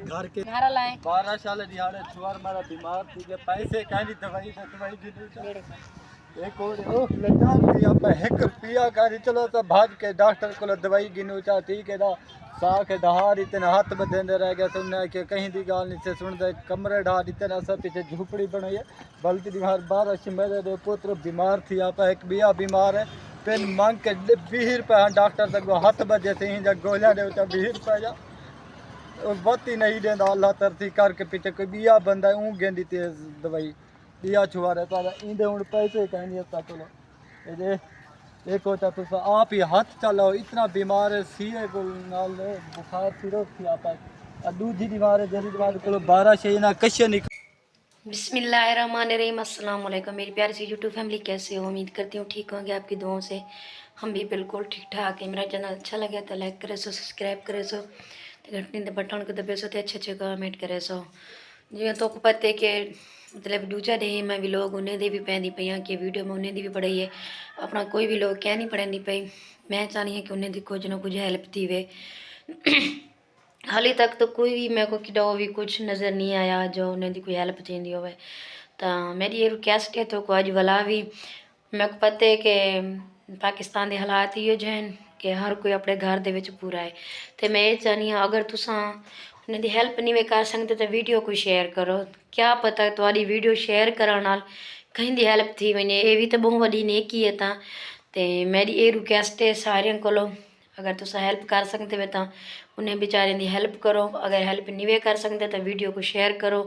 घर के 12 साल दिहाड़े छुआर मारा बीमार थी के पैसे कानी दवाई दी एक और ओ लगा दिया पे 1 रुपया करी चलो तो भाग के डॉक्टर को दवाई गिनू चाहती के दा सा के दहार इतने हाथ में देंदे रह गए सुनने के कहीं दी गाल नहीं से सुन दे कमरे ढार इतने सब पीछे झोपड़ी बनाई है बल्कि दीवार 12 मेरे पुत्र बीमार थी आप एक बिया बीमार है पेन मांग के 20 रुपये डॉक्टर तक हाथ बजे थे ही जब गोलियां दे 20 रुपये जा और बत्ती नहीं देंदा अल्लाह तरती करके पीछे कोई बिया बंदा ऊँ गेंदी तेज दवाई बिया छुआ रहे पर इंदे हूँ पैसे कहीं चलो ये एक होता तो आप ही हाथ चलाओ इतना बीमार है सीए को नाल बुखार सिरो थी आप दूसरी बीमार है जल्दी बीमार को 12 से ना कश्य नहीं। बिस्मिल्लाहिर्रहमानिर्रहीम, अस्सलाम वालेकुम मेरी प्यारी सी यूट्यूब फैमिली, कैसे हो? उम्मीद करती हूँ ठीक होंगे आपकी दुआओं से। हम भी बिल्कुल ठीक ठाक है। मेरा चैनल अच्छा लगे तो लाइक करे सो, सब्सक्राइब करे सो, घंटी के बटन को दबे सो, अच्छे कमेंट करे सो। जिवें तो पता कि मतलब दूजा डे मैं भी लोग उन्हें दे भी पैंदी पई कि वीडियो में उन्हें दी भी पढ़ाई है अपना कोई भी लोग कह नहीं पढ़ी पई। मैं चाहनी है कि उन्हें दी कुछ ना कुछ हेल्प थी वे। हाली तक तो कोई भी मेरे को किडो भी कुछ नज़र नहीं आया जो उन्हें दी कोई हेल्प थी होवे। तो मेरी ये रिक्वेस्ट है तो को अज वाला भी मेरे को पता है कि पाकिस्तान के हालात ही जो हैं कि हर कोई अपने घर दे विच पूरा है। तो मैं ये चाहनी हाँ अगर तुसां उन्हें दी हेल्प नहीं कर सकते तो वीडियो को शेयर करो। क्या पता तुम्हारी वीडियो शेयर करने नाल कहीं दी हेल्प थी वने, ये भी तो बहुत वड्डी नेकी है। तो मेरी ये रिक्वेस्ट है सारे कोलों अगर तुसा हेल्प कर सकते हो तो उन्हें बेचारे की हेल्प करो। अगर हेल्प नहीं वे कर सकते तो वीडियो को शेयर करो।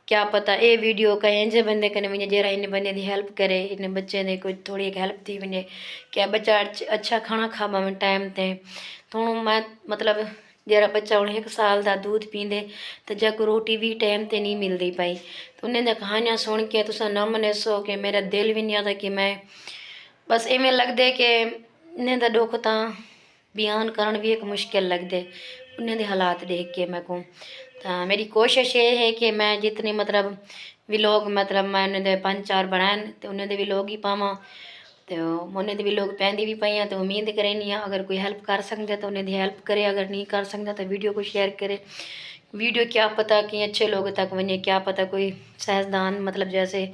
क्या पता ये वीडियो कहीं इंजे बंदे कने वने जरा इन बंदे की हेल्प करे, इन बच्चे ने कोई थोड़ी एक हेल्प थी वने। क्या बच्चा अच्छा खाना खावा में टाइम ते थोड़ा मैं मतलब जरा बच्चा हूँ 1 साल का दूध पींदे तो जग रोटी भी टाइम ते नहीं मिलती पाई। तो उन्हें कहानियाँ सुन के तुसा न मने सो कि मेरा दिल भी नहीं आता कि मैं बस इवें लगदे कि इन्हें दा दुख तो बयान करन भी एक मुश्किल लगदे उन्हें दे हालात देख के मैं को। तो मेरी कोशिश ये है कि मैं जितनी मतलब व्लॉग मतलब मैं उन्हें दे 5-4 बनाए तो उन्हें दे व्लॉग ही पावां। तो उन्हें भी लोग पैंदी भी पई हैं। तो उम्मीद करें अगर कोई हेल्प कर सकते तो उन्हें हेल्प करे, अगर नहीं कर सकता तो वीडियो को शेयर करे। वीडियो क्या पता कि अच्छे लोगों तक वने, क्या पता कोई साइंसदान मतलब जैसे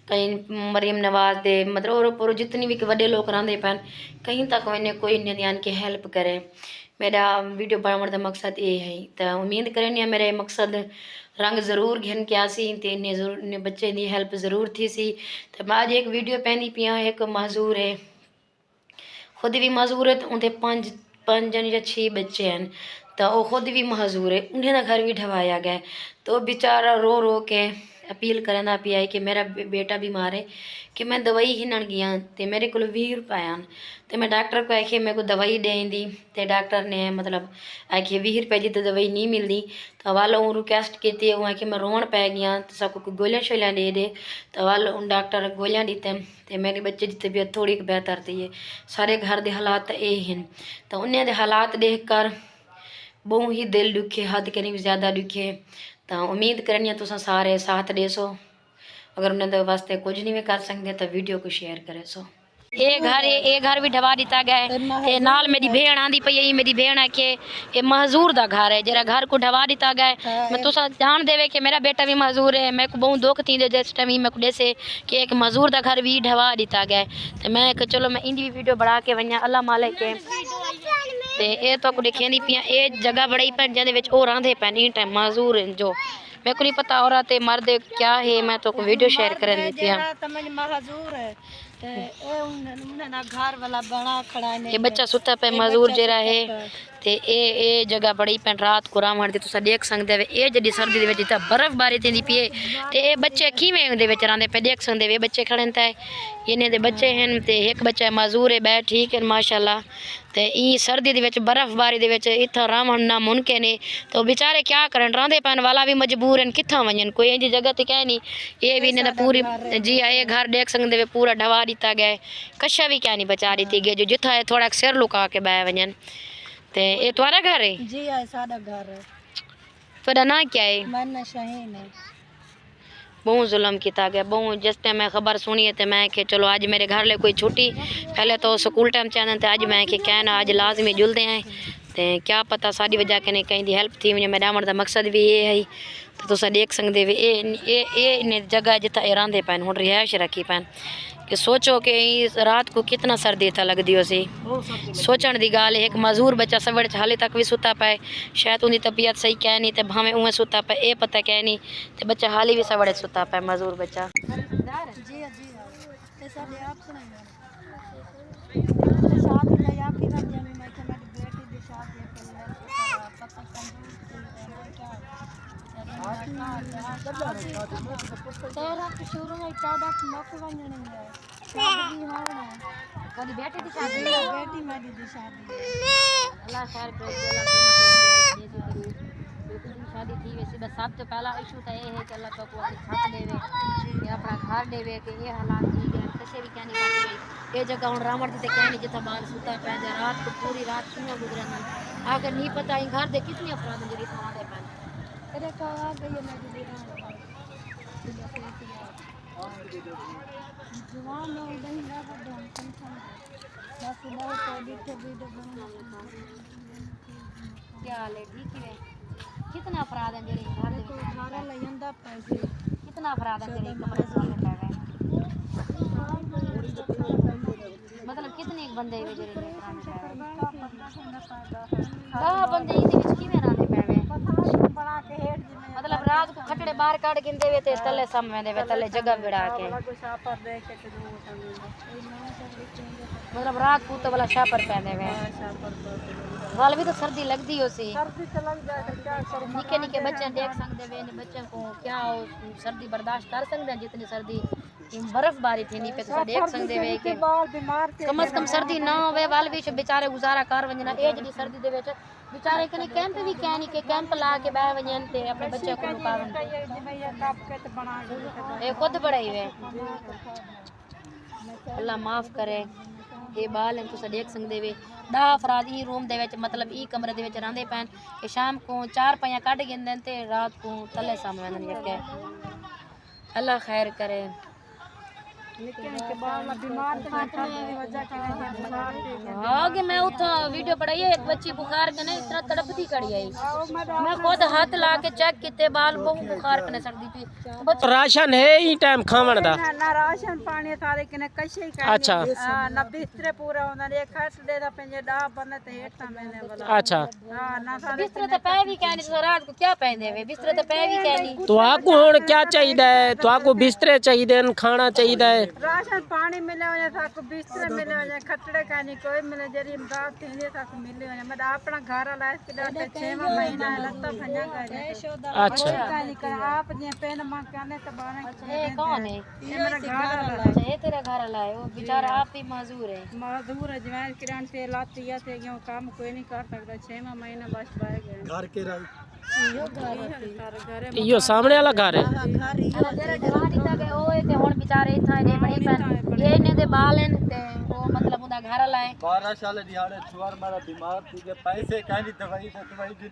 कहीं मरीम नवाज दे मतलब और जितनी भी वड्डे लोग रहंदे पैन कहीं तक वने कोई इन्हें ध्यान के हेल्प करे। मेरा वीडियो बनाने का मकसद ये है। तो उम्मीद करें मेरे मकसद रंग ज़रूर घिन के आसी तो इन्हें ज़रूर इन्हें बच्चे की हेल्प ज़रूर थी सी। तो मैं अज एक वीडियो पैंदी पिया एक माजूर है, खुद भी माजूर है। तो उनके 5 या 6 बच्चे हैं तो वो खुद भी माजूर है, उन्हें घर भी ढवाया गया। तो बेचारा रो रो के अपील करना पिया है कि मेरा बेटा बीमार है कि मैं दवाई घिनन गया तो मेरे को 20 रुपए आन। तो मैं डॉक्टर को आखिए मेरे को दवाई दें दी तो डॉक्टर ने मतलब आखिए 20 रुपए की तो दवाई नहीं मिलती। तो वाल रिक्वेस्ट की वो आखिए मैं रोन पै गया तो सबको कोई गोलियां शोलियां दे दे। तो वाल डॉक्टर गोलियां दीते तो मेरे बच्चे की तबीयत थोड़ी बेहतर थी है। सारे घर के हालात ये हैं। तो उन्हें हालात देख कर बहुत ही दिल दुखे, हद कहीं भी ज़्यादा दुखे। तो उम्मीद करनी तुम सारे साथ दे सो। अगर उन्हें वास्ते कुछ नहीं भी कर सकते तो वीडियो को शेयर करे सो। ये घर भी ढवा दिता गया है। नाल मेरी भेण आंदी पई है, मेरी भेण है कि ये महजूर दा घर है जरा घर को ढवा दिता गया है। मैं तुसा जान देवे कि मेरा बेटा भी महजूर है। मेरे को बहुत दुख थी जिस टाइम मेरे को जैसे कि एक महजूर दा घर भी ढवा दिता गया है। तो मैं चलो मैं इंदी वीडियो बना के वन्या अल्लाह मालिक के ते ये तो दिखेंदी पिया ये जगह बड़ी पैन जिहदे विच ओ रहंदे पैन इन टाइम महजूर जो मेरे को नहीं पता औरत है मर्द क्या है। मैं तो वीडियो शेयर करन दी पिया ये बच्चा सुता पे मजदूर जरा है। तो ये जगह बड़ी पैन रात को रावण दी तुसा देख सकते हो। ये जड़ी सर्दी दे विच इतना बर्फबारी थी पी है तो ये बच्चे किवें दे विच रहंदे पे देख सकते हो। बच्चे खड़े थे इन्हें दे बच्चे हैं तो एक बच्चा मजदूर है बै ठीक है माशाल्लाह। तो ई सर्दी दे विच बर्फबारी दे विच इतना रावण ना मुमकिन है। तो बेचारे क्या करन रहंदे पैन वाला भी मजबूर हैं कित्था वजन कोई इंजी जगह तो कह नहीं। ये भी इन्हें पूरी जी ये घर देख सकते हो पूरा ढवा दिता गया है। कशा भी क्या नहीं बचा रही थी गे जो जिथा है थोड़ा सिर लुका के बह वजन। तो ये तुम्हारा घर है? जी है सादा घर है। थोड़ा ना क्या है? मन शहीन है। बहुत जुल्म किया गया बहुत। जिस टाइम मैं खबर सुनी है तो मैं कि चलो आज मेरे घर ले कोई छुट्टी पहले तो स्कूल टाइम चाहते थे आज मैं कि कहना आज लाजमी जुलते हैं تے کیا پتہ ساری وجہ کنے کہیں دی ہیلپ تھی ونے میرا آمن دا مقصد بھی یہ ہے تے تساں دیکھ سکدے وے اے نے جگہ جتھا اے راندے پین ہن رہائش رکھی پین کہ سوچو کہ رات کو کتنا سردی تھا لگ دیو سی سوچن دی گال ایک معذور بچہ سوڑ چ حالے تک بھی ستا پائے شاید اون دی طبیعت صحیح کہ نہیں تے بھاویں اوے ستا پائے اے پتہ کہ نہیں تے بچہ حالی بھی سوڑ ستا پائے معذور بچہ جی جی تے سارے آپ سنائیں شادی لے آپ کی رات میں میں کہ میری بیٹی دی شادی ہے کہ پتہ تیرا تو شروع میں 14 مک ونجنے ہے شادی ہونا کدی بیٹی دی شادی بیٹی میری دی شادی اللہ خیر کرے اللہ کوئی نہ کوئی بیٹی دی شادی تھی ویسے بس سب تو پہلا ایشو تو یہ ہے کہ اللہ کو اپنی چھت دے وے یا اپنا گھر دے وے کہ یہ حالات ٹھیک ہے کسے بھی کہہ نہیں پاتے یہ جگہ ہن رامڑ دی تے کہہ نہیں جتھا بال سوتا پے جا رات کو پوری رات کیوں گزرن اگر نہیں پتہ ہی گھر دے کتنی افراد جڑی تھا دے پن ارے کا آ گئی میری دیران جوان نو نہیں نہ بدن سمجھ بس نہ تو بیٹھے ویڈیو بنا کیا حال ہے ٹھیک ہے کتنا افراد ہیں جڑے گھر دے گھر لیندا پیسے کتنا افراد ہیں جڑے کمرے سامنے پے مطلب کتنے بندے ہیں جڑے بندے دی وچ کیویں راندے پے بنا کے ہیٹ مطلب رات کو کھٹڑے باہر کاڈ گندے وے تے تلے سامنے دے وے تلے جگہ بڑا کے مطلب رات کو تو والا شاپر پہنے وے وال بھی تو سردی لگدی ہو سی سردی تو لگ جائے کیا کروں نکے نکے بچے دیکھ سکدے وے بچوں کو کیا سردی برداشت کر سکدے ہیں جتنی سردی برف باری تھی نہیں پہ تو دیکھ سکدے وے کہ کم از کم سردی نہ ہوے وال بھی بیچارے گزارا کر ونجنا اے جڑی سردی دے وچ بیچارے کنے کیمپ بھی کہ نہیں کہ کیمپ لا کے بہ ونجن تے اپنے بچے کو مقابل اے خود بڑائی وے اللہ معاف کرے یہ بال ہیں تساں دیکھ سکدے وے 10 افراد ہی روم دے وچ مطلب ای کمرے دے وچ رہندے پین کہ شام کو 4 پائیاں کڈ گندن تے رات کو تلے سامنے وندن یکے اللہ خیر کرے ہاں کہ میں اتھا ویڈیو پڑھائی ہے ایک بچی بخار کنے اتنا تڑپتی کڑی آئی میں خود ہاتھ لا کے چیک کیتے بال بہت بخار کنے سردی پی راشن ہے ہی ٹائم کھاون دا نہ راشن پانی سارے کنے کشے کنے اچھا نہ بستر پورا ہوندا ایک کھٹ دے دا پنجے 10 بندے تے ہیٹا مینے والا اچھا ہاں نہ سارے بستر تے پے بھی کہنی تو رات کو کیا پیندے وے بستر تے پے بھی کہنی تو آپ کو ہن کیا چاہیے تو آپ کو بسترے چاہیے کھانا چاہیے راشن پانی ملے ہونے تاکو بستر ملے ہونے کھٹڑے کانی کوئی ملے جری امداد تھیندے تاکو ملے ہونے میں اپنا گھر والا اس کے ڈاٹے 6 مہینہ لتا پھنیا گئے اچھا کانی کر آپ جے پین ماں کہنے تو بانے اے کون ہے یہ میرا گھر والا اچھا یہ تیرا گھر والا ہے وہ بیچارہ آپ ہی معذور ہے معذور ہے جوان کران سے لاتی ہے تے یوں کام کوئی نہیں کر سکتا 6 مہینہ بس بہ گئے گھر کے رائی یہ سامنے والا گھر ہے تیرا جوانی تک او ہے تے ہن بیچارے ایتھا نے بڑی پن یہ نے دے بال ہیں تے او مطلب اوندا گھر والا ہے 12 سال دیہاڑے چھوار مارا بیمار تھی کہ پیسے کہیں دوائی دی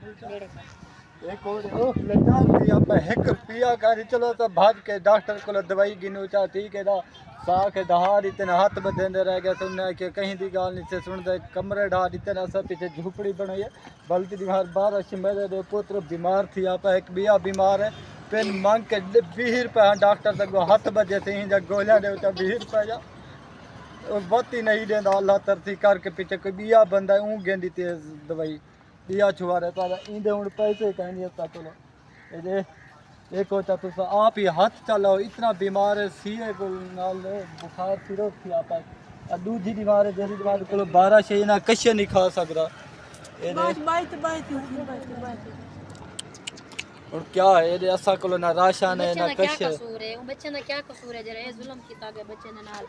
ایک اور او لٹان تھی آپ 1 روپیہ کاری چلو تو بھاج کے ڈاکٹر کو دوائی گنو چا ٹھیک ہے دا سا کے دہار اتنا ہاتھ بدھندے رہ گئے تو انہیں کہ کہیں دی گال نہیں سے سن دے کمرے ڈھار اتنا سا پیچھے جھوپڑی بنائی ہے بلکہ دیوار 12 میرے دو پوتر بیمار تھی آپ ایک بیا بیمار ہے پین مانگ کے 20 روپے ڈاکٹر تک ہاتھ بجے تھے ہی جب گولیاں دے تو 20 روپے جا بہت ہی نہیں دیندا اللہ ترسی کر کے پیچھے کوئی بیا بندہ اون گیندی تیز دوائی بیا چھوارے تا ایندے ہن پیسے کہیں نہیں تا چلو اے دے ایک ہوتا تو آپ ہی ہاتھ چلاؤ اتنا بیمار ہے سینے کو نال بخار سیروپ تھی آپ دوجی بیمار ہے جیسی بیمار کو 12 شے نہ کشے نہیں کھا سکدا اے دے اور کیا ہے دے اسا کو نہ راشن ہے نہ کشے قصور ہے بچے دا کیا قصور ہے جڑے ظلم کیتا گیا بچے دے نال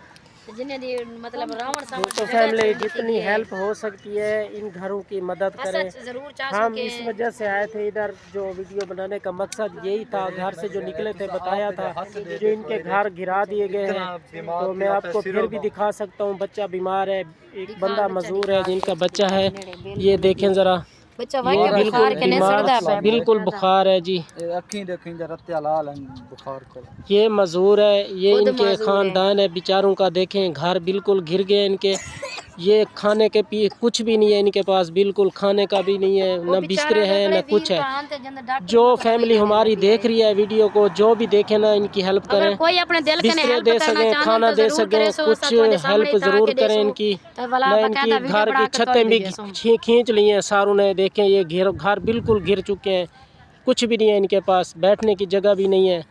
جنہیں دی مطلب راون سامنے تو فیملی جتنی ہیلپ ہو سکتی ہے ان گھروں کی مدد کریں ضرور چاہ ہم سکے اس وجہ سے آئے تھے ادھر جو ویڈیو بنانے کا مقصد یہی تھا گھر سے جو نکلے تھے بتایا تھا جو ان کے گھر گرا دیے گئے ہیں تو میں آپ کو پھر بھی دکھا سکتا ہوں بچہ بیمار ہے ایک بندہ مزدور ہے جن کا بچہ ہے یہ دیکھیں ذرا بچہ یہ واقعی بالکل بخار کے نہیں سڑدا بیمار پیا بالکل بخار ہے جی اکھیں دیکھیں ذرا تلال ہیں بخار کو یہ مزدور ہے یہ خود ان کے معذور ہے خاندان ہے بیچاروں کا دیکھیں گھر بالکل گر گئے ان کے ये खाने के पी कुछ भी नहीं है इनके पास, बिल्कुल खाने का भी नहीं है, न बिस्तरे हैं न कुछ है। जो फैमिली हमारी देख रही है वीडियो को, जो भी देखे ना इनकी हेल्प करें, कोई अपने दिल के बिस्तरे दे सकें, खाना दे सकें, कुछ हेल्प ज़रूर करें इनकी। न इनकी घर की छतें भी खींच ली हैं सारों ने, देखें ये घर बिल्कुल गिर चुके हैं, कुछ भी नहीं है इनके पास, बैठने की जगह भी नहीं है।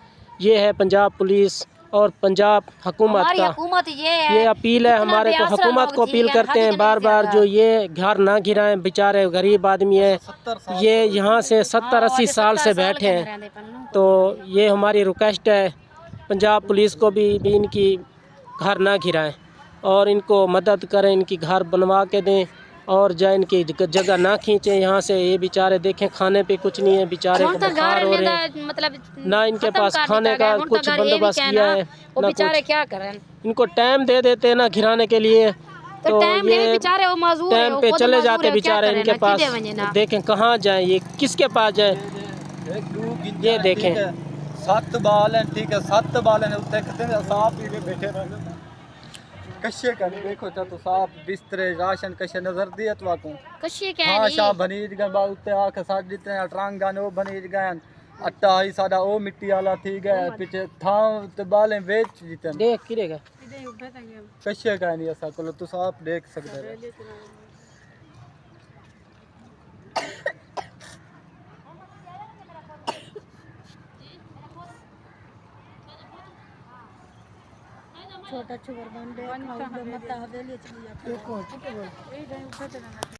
ये है पंजाब पुलिस और पंजाब हुकूमत का ये अपील है हमारे को, हुकूमत को अपील करते हैं बार बार, जो ये घर ना गिराएं, बेचारे गरीब आदमी है, ये यहाँ से 70-80 साल से बैठे हैं। तो ये हमारी रिक्वेस्ट है पंजाब पुलिस को भी इनकी घर ना गिराएं और इनको मदद करें, इनकी घर बनवा के दें और जाए इनकी जगह ना खींचें यहाँ से। ये बेचारे देखें खाने पे कुछ नहीं है, बेचारे को बुखार हो रहे हैं, मतलब ना इनके पास खाने का कुछ बंदोबस्त किया है ना बेचारे कुछ। क्या करें, इनको टाइम दे देते हैं ना घिराने के लिए, तो ये बेचारे वो मजदूर टाइम पे चले जाते बेचारे, इनके पास देखें कहाँ जाएं, ये किसके पास जाएं। ये देखें 7 बाल हैं, ठीक है 7 बाल हैं, उत्ते कितने साफ ही बैठे रहने कशे का देखो तो साफ बिस्तरे राशन कशे नजर दिए तो आपको कशे क्या हाँ शाम बनीज गए बा उत्ते आके साथ जितने ट्रांगा ने वो बनीज गए अट्टा ही सादा ओ मिट्टी वाला थी गए पीछे थां ते बालें बेच जितने देख किरेगा कशे का नहीं ऐसा को तो साफ देख सकते हैं। छोटा छुगर बंदे खाओ मत हवेली चली जाता है।